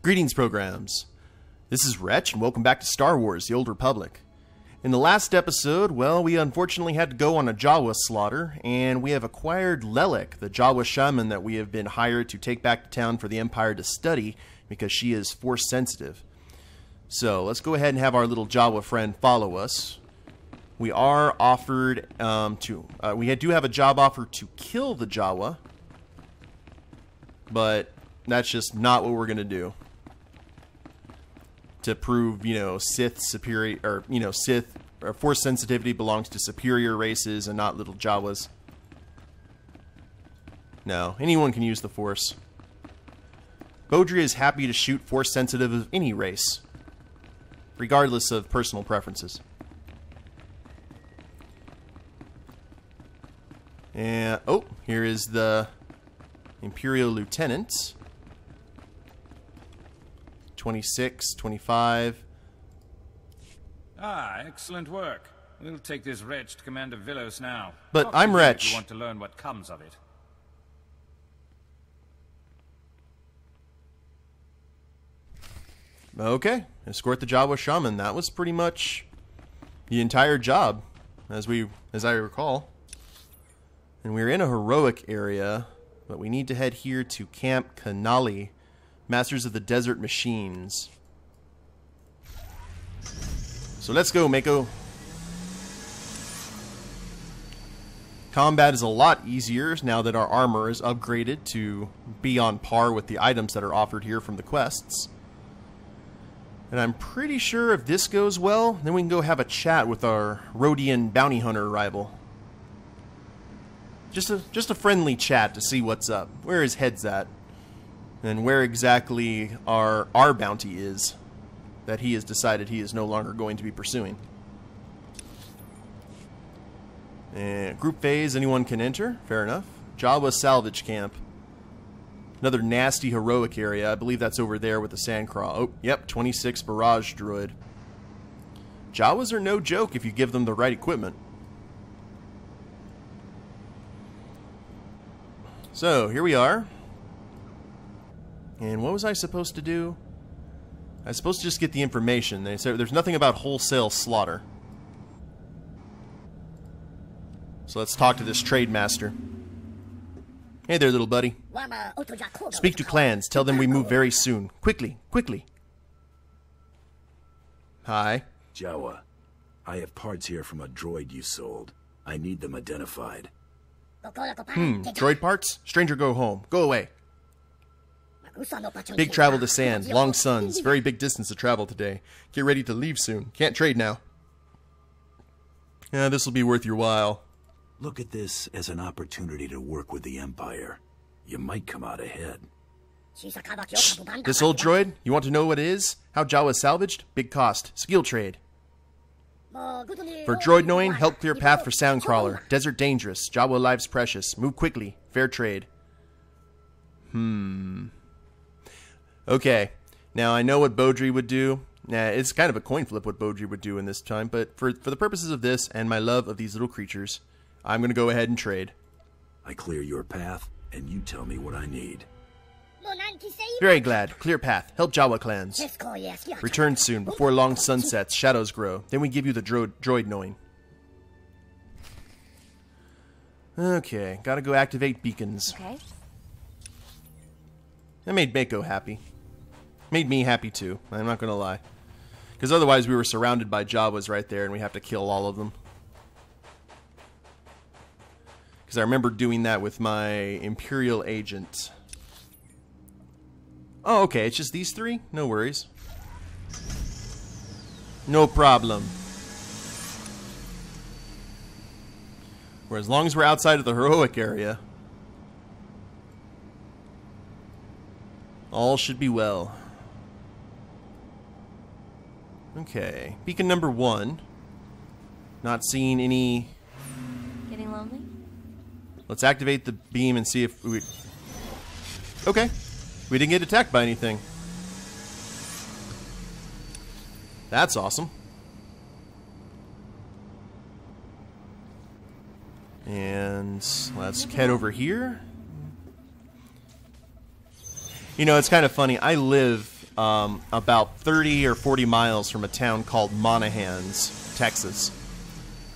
Greetings, programs. This is Wretch, and welcome back to Star Wars: The Old Republic. In the last episode, well, we unfortunately had to go on a Jawa slaughter, and we have acquired Lelek, the Jawa Shaman that we have been hired to take back to town for the Empire to study, because she is Force-sensitive. So, let's go ahead and have our little Jawa friend follow us. We are offered we do have a job offer to kill the Jawa, but that's just not what we're going to do. To prove, Sith superior, or, Sith or Force sensitivity belongs to superior races and not little Jawas. No, anyone can use the Force. Bowdre is happy to shoot Force sensitive of any race, regardless of personal preferences. And, oh, here is the Imperial Lieutenant. 26, 25. Ah, excellent work. We'll take this Wretch to Commander Villos now. But I'm Wretch. If you want to learn what comes of it. Okay, escort the Jawa Shaman. That was pretty much the entire job, as I recall. And we're in a heroic area, but we need to head here to Camp Kanali, Masters of the Desert Machines. So let's go, Mako. Combat is a lot easier now that our armor is upgraded to be on par with the items that are offered here from the quests. And I'm pretty sure if this goes well, then we can go have a chat with our Rodian bounty hunter rival. Just a friendly chat to see what's up, where his head's at, and where exactly our bounty is that he has decided he is no longer going to be pursuing. And group phase, anyone can enter. Fair enough. Jawa salvage camp. Another nasty heroic area. I believe that's over there with the sandcraw. Oh, yep, 26 barrage droid. Jawas are no joke if you give them the right equipment. So, here we are. And what was I supposed to do? I was supposed to just get the information. They said there's nothing about wholesale slaughter. So let's talk to this trade master. Hey there, little buddy. Speak to clans. Tell them we move very soon. Quickly, quickly. Hi. Jawa, I have parts here from a droid you sold. I need them identified. Droid parts? Stranger, go home. Go away. Big travel to sand, long suns, very big distance to travel today. Get ready to leave soon. Can't trade now. Yeah, this'll be worth your while. Look at this as an opportunity to work with the Empire. You might come out ahead. Shh. This old droid? You want to know what it is? How Jawa is salvaged? Big cost. Skill trade. For droid knowing, help clear path for Soundcrawler. Desert dangerous. Jawa lives precious. Move quickly. Fair trade. Okay, now I know what Bowdre would do. It's kind of a coin flip what Bowdre would do in this time, but for the purposes of this and my love of these little creatures, I'm going to go ahead and trade. I clear your path, and you tell me what I need. Very glad. Clear path. Help Jawa clans. Return soon, before long sunsets, shadows grow. Then we give you the droid knowing. Okay, gotta go activate beacons. Okay. That made Mako happy. Made me happy too, I'm not gonna lie. Because otherwise we were surrounded by Jawas right there and we have to kill all of them. Because I remember doing that with my Imperial agent. Oh, okay, it's just these three? No worries. No problem. Where as long as we're outside of the heroic area, all should be well. Okay, beacon number 1. Not seeing any. Getting lonely? Let's activate the beam and see if we. Okay, we didn't get attacked by anything. That's awesome. And let's head over here. You know, it's kind of funny. I live about 30 or 40 miles from a town called Monahans, Texas.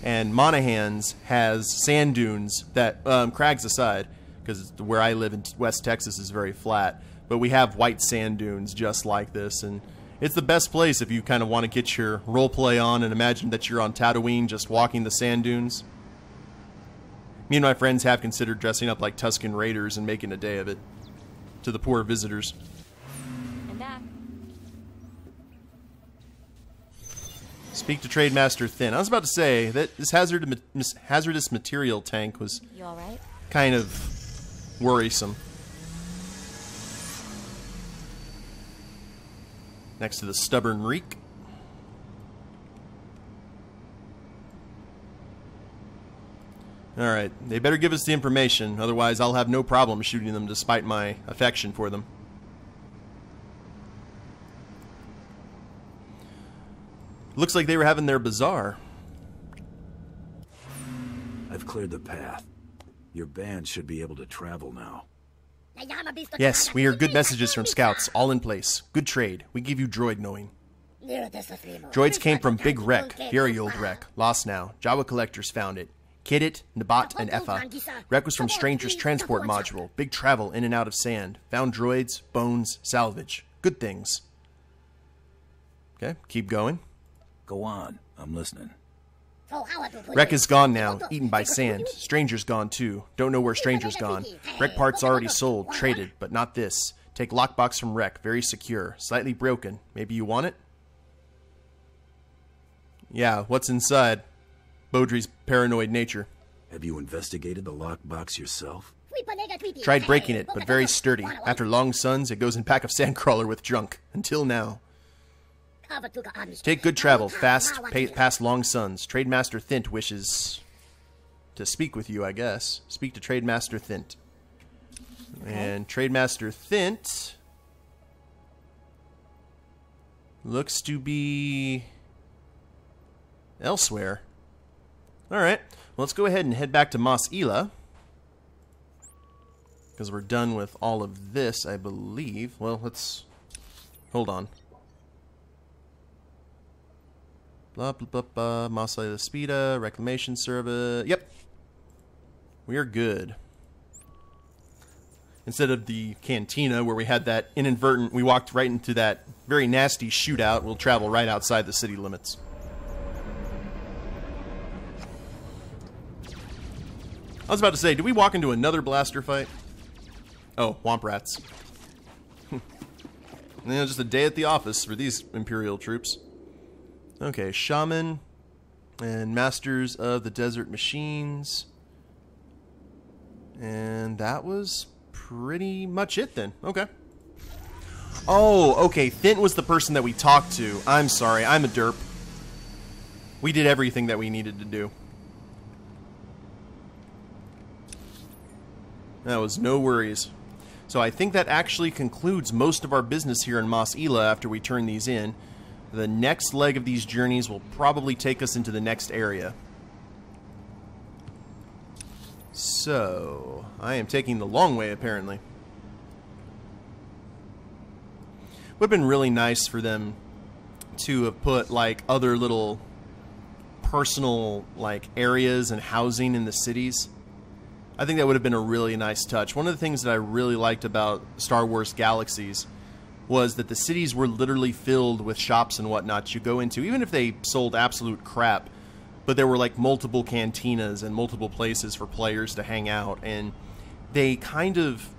And Monahans has sand dunes that, crags aside, because where I live in West Texas is very flat, but we have white sand dunes just like this, and it's the best place if you kind of want to get your roleplay on and imagine that you're on Tatooine just walking the sand dunes. Me and my friends have considered dressing up like Tusken Raiders and making a day of it to the poor visitors. I'm back. Speak to Trade Master Thin. I was about to say that this hazardous material tank was You all right? kind of worrisome. Next to the stubborn reek. Alright, they better give us the information, otherwise I'll have no problem shooting them despite my affection for them. Looks like they were having their bazaar. I've cleared the path. Your band should be able to travel now. Yes, we hear good messages from scouts, all in place. Good trade. We give you droid knowing. Droids came from Big Wreck, very old wreck. Lost now. Jawa collectors found it. Kidit, Nabat, and Effa. Wreck was from Stranger's transport module. Big travel in and out of sand. Found droids, bones, salvage. Good things. Okay, keep going. Go on. I'm listening. Wreck is gone now, eaten by sand. Stranger's gone too. Don't know where Stranger's gone. Wreck parts already sold, traded, but not this. Take lockbox from Wreck, very secure. Slightly broken. Maybe you want it? Yeah, what's inside? Bowdre's paranoid nature. Have you investigated the lockbox yourself? Tried breaking it, but very sturdy. After long suns, it goes in pack of sandcrawler with junk. Until now. Take good travel, fast, past long suns. Trade Master Thint wishes to speak with you, I guess. Speak to Trade Master Thint. And Trade Master Thint looks to be elsewhere. Alright, well, let's go ahead and head back to Mos Ela, because we're done with all of this, I believe. Well, let's... hold on. Blah, blah, blah, blah. Mos Ela Spida, Reclamation Service. Yep. We are good. Instead of the Cantina, where we had that inadvertent... we walked right into that very nasty shootout, we'll travel right outside the city limits. I was about to say, did we walk into another blaster fight? Oh, Womp Rats. Just a day at the office for these Imperial troops. Okay, Shaman and Masters of the Desert Machines. And that was pretty much it then. Okay. Oh, okay, Thint was the person that we talked to. I'm sorry, I'm a derp. We did everything that we needed to do. That was no worries. So I think that actually concludes most of our business here in Mos Ela after we turn these in. The next leg of these journeys will probably take us into the next area. So, I am taking the long way apparently. Would have been really nice for them to have put like other little personal like areas and housing in the cities. I think that would have been a really nice touch. One of the things that I really liked about Star Wars Galaxies was that the cities were literally filled with shops and whatnot you go into, even if they sold absolute crap, but there were like multiple cantinas and multiple places for players to hang out, and they kind of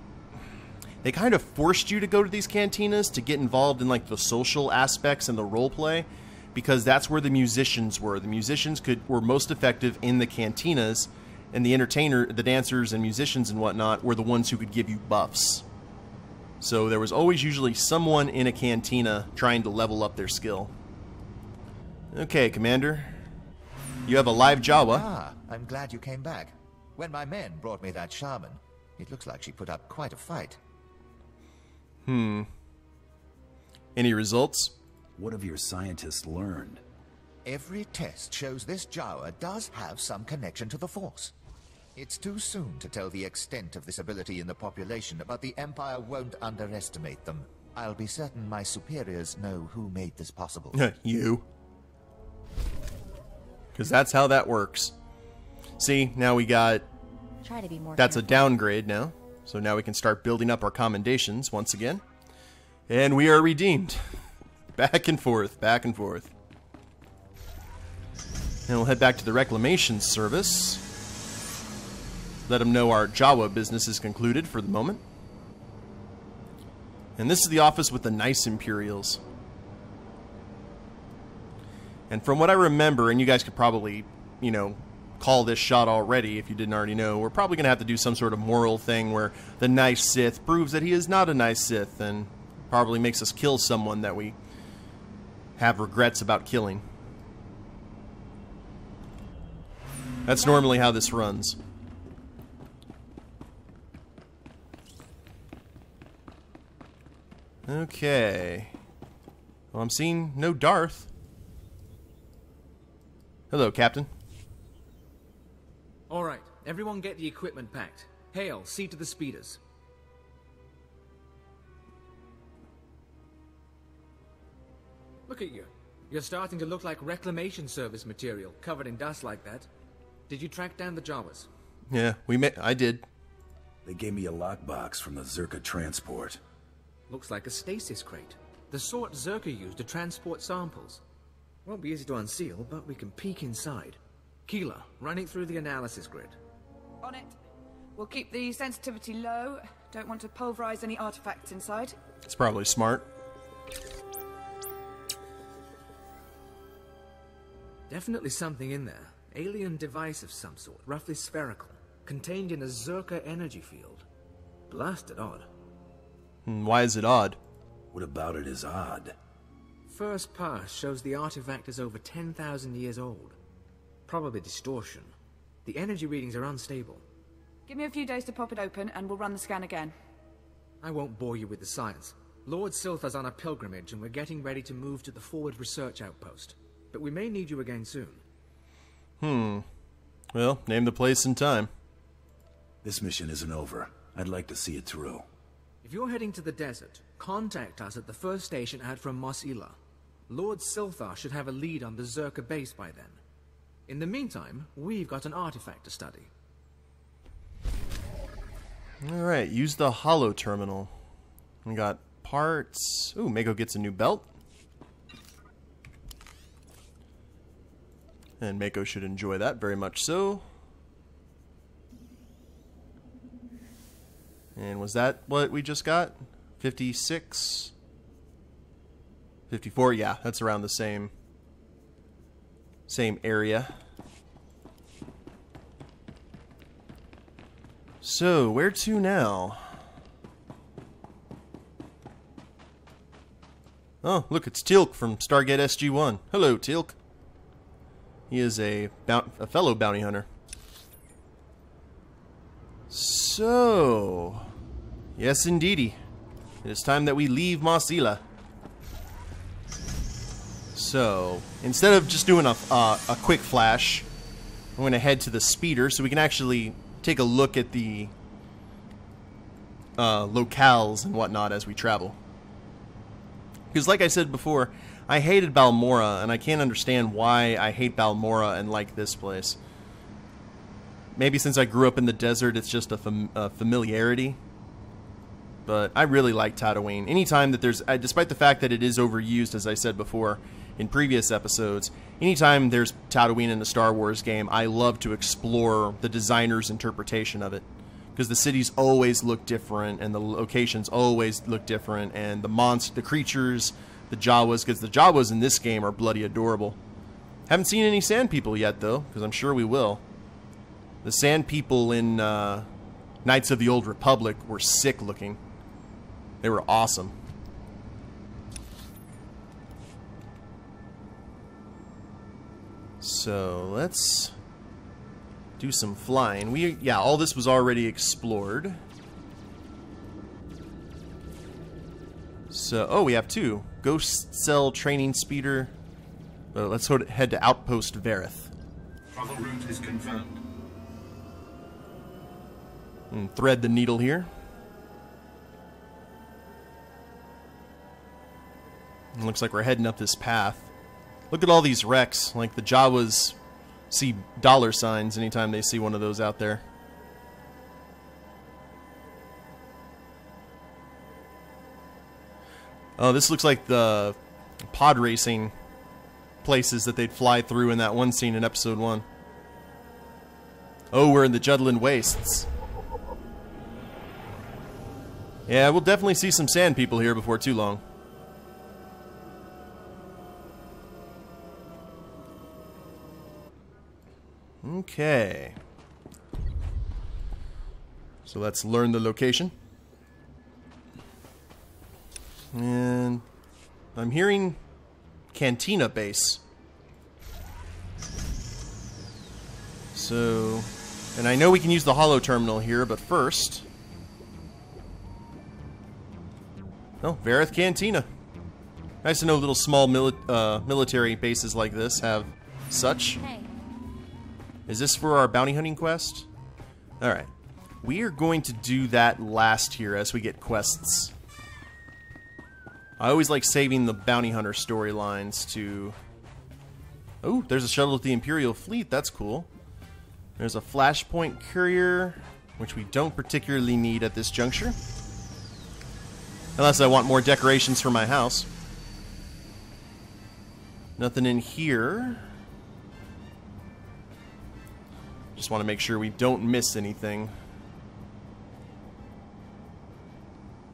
forced you to go to these cantinas to get involved in like the social aspects and the role play, because that's where the musicians were. The musicians were most effective in the cantinas, and the dancers and musicians and whatnot were the ones who could give you buffs. So there was always usually someone in a cantina trying to level up their skill. Okay, Commander. You have a live Jawa. Ah, I'm glad you came back. When my men brought me that shaman, it looks like she put up quite a fight. Any results? What have your scientists learned? Every test shows this Jawa does have some connection to the Force. It's too soon to tell the extent of this ability in the population, but the Empire won't underestimate them. I'll be certain my superiors know who made this possible. You. Because that's how that works. See, now we got... Try to be more That's a careful. downgrade now. So now we can start building up our commendations once again. And we are redeemed. Back and forth, back and forth. And we'll head back to the Reclamation Service. Let them know our Jawa business is concluded for the moment. And this is the office with the nice Imperials. And from what I remember, and you guys could probably, you know, call this shot already if you didn't already know, we're probably going to have to do some sort of moral thing where the nice Sith proves that he is not a nice Sith and probably makes us kill someone that we have regrets about killing. That's normally how this runs. Okay. Well, I'm seeing no Darth. Hello, Captain. All right, everyone get the equipment packed. Hail, see to the speeders. Look at you. You're starting to look like reclamation service material, covered in dust like that. Did you track down the Jawas? Yeah, I did. They gave me a lockbox from the Zerka transport. Looks like a stasis crate. The sort Zerka used to transport samples. Won't be easy to unseal, but we can peek inside. Keela, run it through the analysis grid. On it. We'll keep the sensitivity low. Don't want to pulverize any artifacts inside. It's probably smart. Definitely something in there. Alien device of some sort, roughly spherical. Contained in a Zerka energy field. Blasted odd. Why is it odd? What about it is odd? First pass shows the artifact is over 10,000 years old. Probably distortion. The energy readings are unstable. Give me a few days to pop it open and we'll run the scan again. I won't bore you with the science. Lord Siltha's on a pilgrimage and we're getting ready to move to the forward research outpost. But we may need you again soon. Well, name the place and time. This mission isn't over. I'd like to see it through. If you're heading to the desert, contact us at the first station out from Mos Ila. Lord Silthar should have a lead on the Zerka base by then. In the meantime, we've got an artifact to study. Alright, use the holo terminal. We got parts. Ooh, Mako gets a new belt. And Mako should enjoy that very much so. And was that what we just got? 56? 54? Yeah, that's around the same area. So, where to now? Oh, look, it's Teal'c from Stargate SG-1. Hello, Teal'c. He is a fellow bounty hunter. So, yes indeedy. It is time that we leave Mos Ila. So, instead of just doing a quick flash, I'm going to head to the speeder so we can actually take a look at the locales and whatnot as we travel. Because like I said before, I hated Balmorra, and I can't understand why I hate Balmorra and like this place. Maybe since I grew up in the desert, it's just a familiarity. But I really like Tatooine. Anytime that there's, despite the fact that it is overused, as I said before in previous episodes, anytime there's Tatooine in a Star Wars game, I love to explore the designer's interpretation of it. Because the cities always look different, and the locations always look different, and the creatures, the Jawas, because the Jawas in this game are bloody adorable. Haven't seen any sand people yet, though, because I'm sure we will. The sand people in Knights of the Old Republic were sick looking. They were awesome. So let's do some flying. Yeah, all this was already explored. So, oh, we have two. Ghost Cell Training Speeder. Let's head to Outpost Verth. Travel route is confirmed. And thread the needle here. It looks like we're heading up this path. Look at all these wrecks. Like the Jawas see dollar signs anytime they see one of those out there. Oh, this looks like the pod racing places that they'd fly through in that one scene in episode 1. Oh, we're in the Jundland Wastes. Yeah, we'll definitely see some sand people here before too long. Okay. So let's learn the location. And I'm hearing Cantina base. So, and I know we can use the holo terminal here, but first... Oh, Verth Cantina. Nice to know little small military bases like this have such. Hey. Is this for our bounty hunting quest? Alright. We are going to do that last here as we get quests. I always like saving the bounty hunter storylines to... Oh, there's a shuttle with the Imperial fleet. That's cool. There's a flashpoint courier, which we don't particularly need at this juncture. Unless I want more decorations for my house. Nothing in here. Just want to make sure we don't miss anything.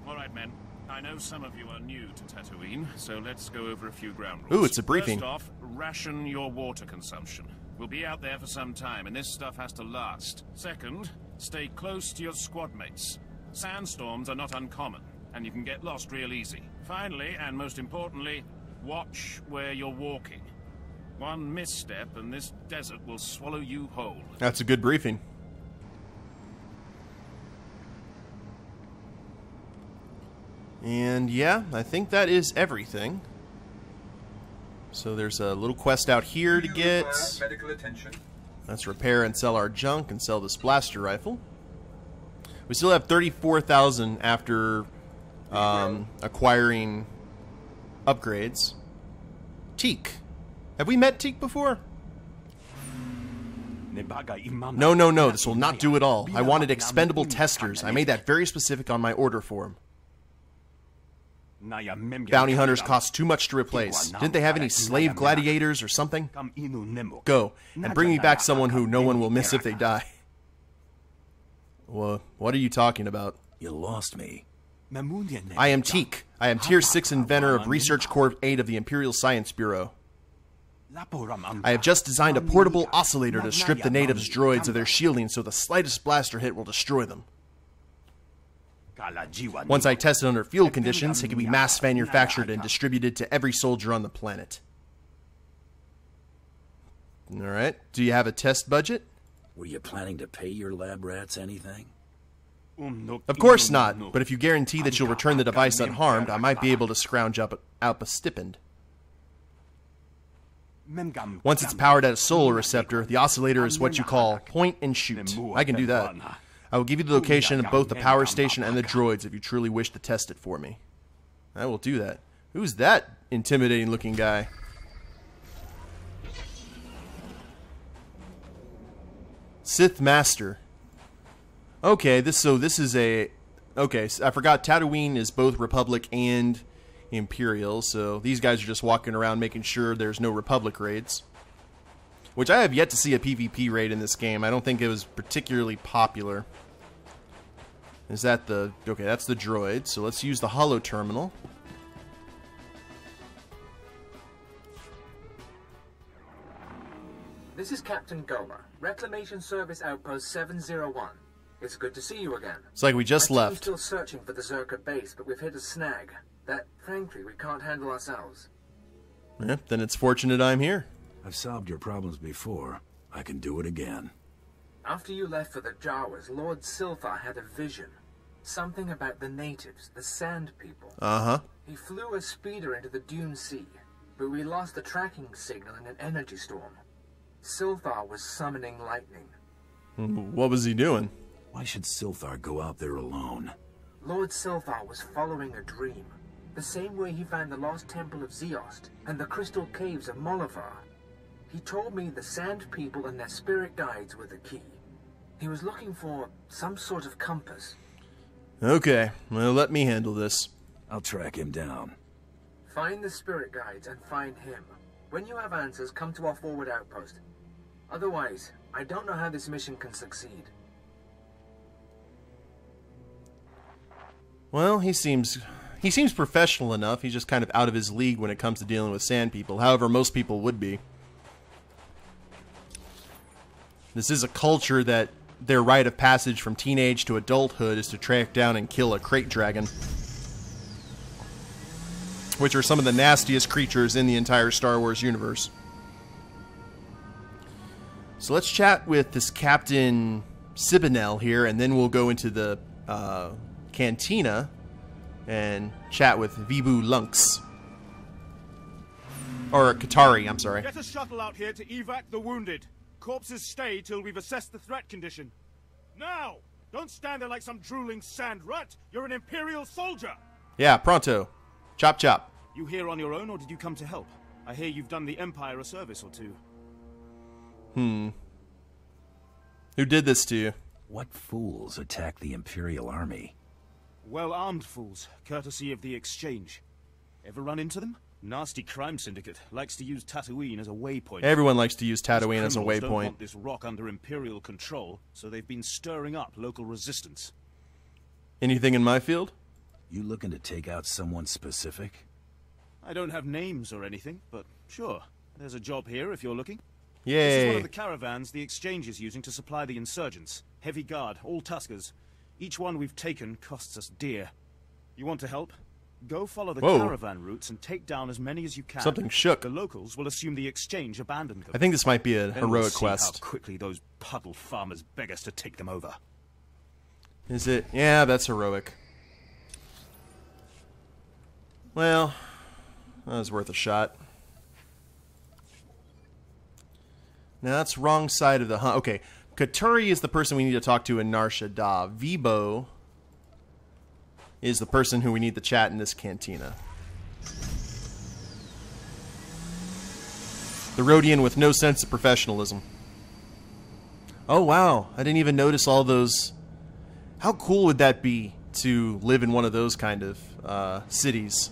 Alright, men. I know some of you are new to Tatooine, so let's go over a few ground rules. Ooh, it's a briefing. First off, ration your water consumption. We'll be out there for some time, and this stuff has to last. Second, stay close to your squad mates. Sandstorms are not uncommon, and you can get lost real easy. Finally, and most importantly, watch where you're walking. One misstep and this desert will swallow you whole. That's a good briefing. And yeah, I think that is everything. So there's a little quest out here to get. Medical attention. Let's repair and sell our junk and sell this blaster rifle. We still have 34,000 after acquiring upgrades. Teak. Have we met Teak before? No, no, no. This will not do at all. I wanted expendable testers. I made that very specific on my order form. Bounty hunters cost too much to replace. Didn't they have any slave gladiators or something? Go, and bring me back someone who no one will miss if they die. What are you talking about? You lost me. I am Teak. I am Tier 6 inventor of Research Corps 8 of the Imperial Science Bureau. I have just designed a portable oscillator to strip the natives' droids of their shielding so the slightest blaster hit will destroy them. Once I test it under field conditions, it can be mass manufactured and distributed to every soldier on the planet. Alright, do you have a test budget? Were you planning to pay your lab rats anything? Of course not, but if you guarantee that you'll return the device unharmed, I might be able to scrounge up a stipend. Once it's powered at a solar receptor, the oscillator is what you call point and shoot. I can do that. I will give you the location of both the power station and the droids if you truly wish to test it for me. I will do that. Who's that intimidating looking guy? Sith Master. Okay, this is a... Okay, so I forgot Tatooine is both Republic and Imperial, so these guys are just walking around making sure there's no Republic raids. Which I have yet to see a PvP raid in this game. I don't think it was particularly popular. Is that the... Okay, that's the droid, so let's use the holo terminal. This is Captain Goma, Reclamation Service Outpost 701. It's good to see you again. It's like we just left. We're still searching for the Zerka base, but we've hit a snag that, frankly, we can't handle ourselves. Yeah, then it's fortunate I'm here. I've solved your problems before. I can do it again. After you left for the Jawas, Lord Silthar had a vision. Something about the natives, the Sand People. Uh-huh. He flew a speeder into the Dune Sea, but we lost the tracking signal in an energy storm. Silthar was summoning lightning. What was he doing? Why should Silthar go out there alone? Lord Silthar was following a dream. the same way he found the lost temple of Zeost and the crystal caves of Molivar. He told me the Sand People and their spirit guides were the key. He was looking for some sort of compass. Okay, well, let me handle this. I'll track him down. Find the spirit guides and find him. When you have answers, come to our forward outpost. Otherwise, I don't know how this mission can succeed. Well, he seems professional enough. He's just kind of out of his league when it comes to dealing with Sand People. However, most people would be. This is a culture that their rite of passage from teenage to adulthood is to track down and kill a crate dragon, which are some of the nastiest creatures in the entire Star Wars universe. So let's chat with this Captain Sibinel here, and then we'll go into the Cantina and chat with Vibu Lunks. Or Katari, I'm sorry. Get a shuttle out here to evac the wounded. Corpses stay till we've assessed the threat condition. Now! Don't stand there like some drooling sand rut. You're an Imperial soldier! Yeah, pronto. Chop chop. You here on your own, or did you come to help? I hear you've done the Empire a service or two. Who did this to you? What fools attacked the Imperial Army? Well-armed fools, courtesy of the Exchange. Ever run into them? Nasty crime syndicate. Likes to use Tatooine as a waypoint. Everyone likes to use Tatooine as a Criminals don't waypoint. want this rock under Imperial control, so they've been stirring up local resistance. Anything in my field? You looking to take out someone specific? I don't have names or anything, but sure. There's a job here if you're looking. Yay. This is one of the caravans the Exchange is using to supply the insurgents. Heavy guard, all Tuskers. Each one we've taken costs us dear. You want to help? Go follow the caravan routes and take down as many as you can. Something shook. The locals will assume the Exchange abandoned them. I think this might be a Then heroic we'll see quest. how quickly those puddle farmers beg us to take them over. Is it? Yeah, that's heroic. Well, that was worth a shot. Now that's wrong side of the hunt. Okay, Katuri is the person we need to talk to in Nar Shaddaa. Vibo is the person who we need to chat in this cantina. The Rodian with no sense of professionalism. Oh wow, I didn't even notice all those. How cool would that be to live in one of those kind of cities?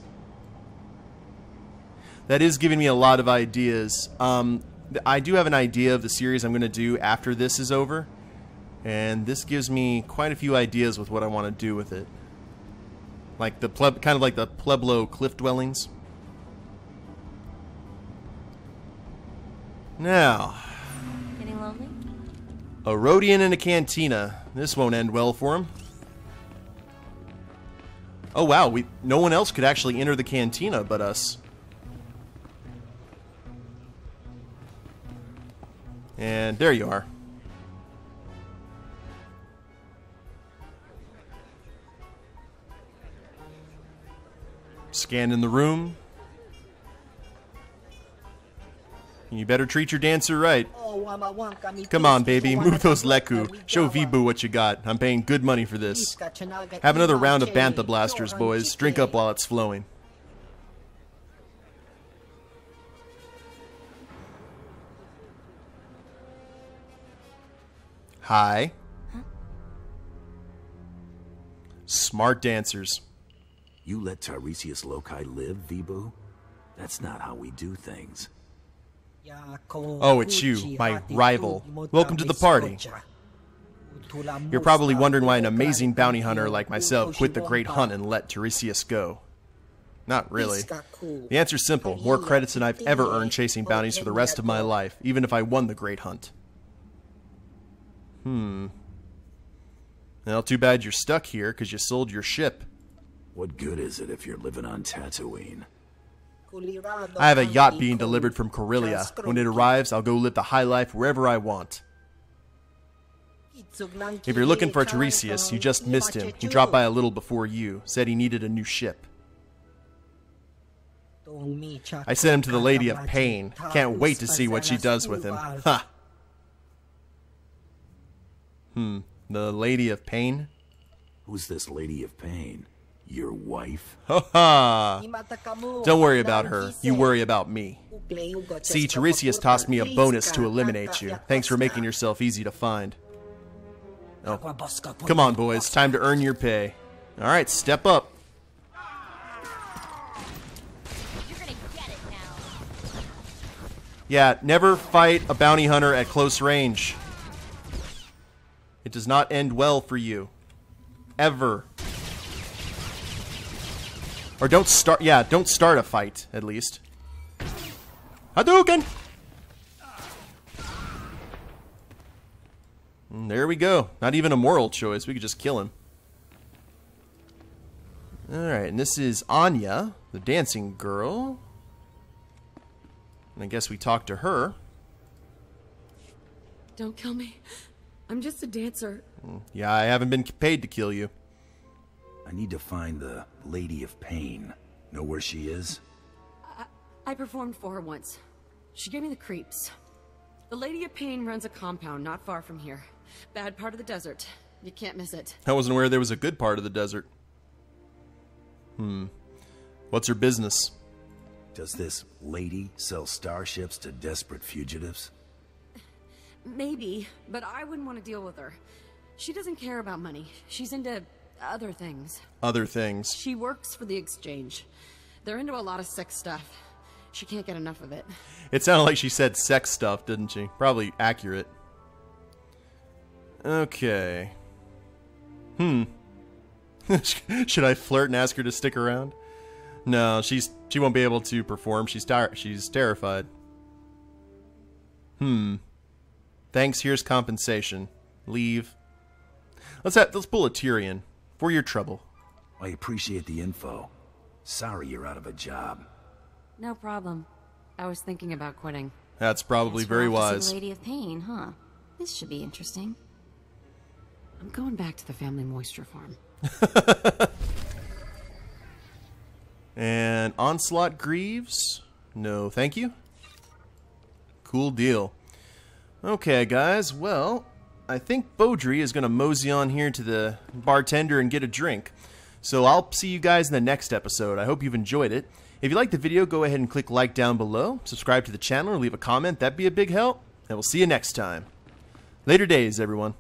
That is giving me a lot of ideas. I do have an idea of the series I'm going to do after this is over, and this gives me quite a few ideas with what I want to do with it. Like the kind of like the Pueblo cliff dwellings. Now, Getting lonely? a Rodian in a cantina. This won't end well for him. Oh wow, no one else could actually enter the cantina but us. And there you are. Scanning the room. You better treat your dancer right. Come on, baby. Move those leku. Show Vibu what you got. I'm paying good money for this. Have another round of Bantha blasters, boys. Drink up while it's flowing. Hi. Smart dancers. You let Tiresias Loci live, Vibu? That's not how we do things. Oh, it's you, my rival. Welcome to the party. You're probably wondering why an amazing bounty hunter like myself quit the great hunt and let Tiresias go. Not really. The answer's simple. More credits than I've ever earned chasing bounties for the rest of my life, even if I won the great hunt. Well, too bad you're stuck here, because you sold your ship. What good is it if you're living on Tatooine? I have a yacht being delivered from Corellia. When it arrives, I'll go live the high life wherever I want. If you're looking for Tiresias, you just missed him. He dropped by a little before you. Said he needed a new ship. I sent him to the Lady of Pain. Can't wait to see what she does with him. Ha! The Lady of Pain? Who's this Lady of Pain? Your wife? Ha ha! Don't worry about her. You worry about me. See, Tiresias tossed me a bonus to eliminate you. Thanks for making yourself easy to find. Oh. Come on, boys. Time to earn your pay. Alright, step up. You're gonna get it now. Yeah, never fight a bounty hunter at close range. It does not end well for you. Ever. Or don't start, yeah, don't start a fight, at least. Hadouken! And there we go. Not even a moral choice. We could just kill him. Alright, and this is Anya, the dancing girl. And I guess we talk to her. Don't kill me. I'm just a dancer. Yeah, I haven't been paid to kill you. I need to find the Lady of Pain. Know where she is? I performed for her once. She gave me the creeps. The Lady of Pain runs a compound not far from here. Bad part of the desert. You can't miss it. I wasn't aware there was a good part of the desert. What's her business? Does this lady sell starships to desperate fugitives? Maybe, but I wouldn't want to deal with her. She doesn't care about money. She's into other things. Other things. She works for the exchange. They're into a lot of sex stuff. She can't get enough of it. It sounded like she said sex stuff, didn't she? Probably accurate. Okay. Should I flirt and ask her to stick around? No, she won't be able to perform. She's terrified. Thanks, here's compensation. Leave. Let's pull a Tyrion. For your trouble. I appreciate the info. Sorry you're out of a job. No problem. I was thinking about quitting. That's probably very wise. Lady of Pain, huh? This should be interesting. I'm going back to the family moisture farm. And Onslaught Greaves? No, thank you. Cool deal. Okay, guys, well, I think Bowdre is going to mosey on here to the bartender and get a drink. So I'll see you guys in the next episode. I hope you've enjoyed it. If you liked the video, go ahead and click like down below. Subscribe to the channel or leave a comment. That'd be a big help. And we'll see you next time. Later days, everyone.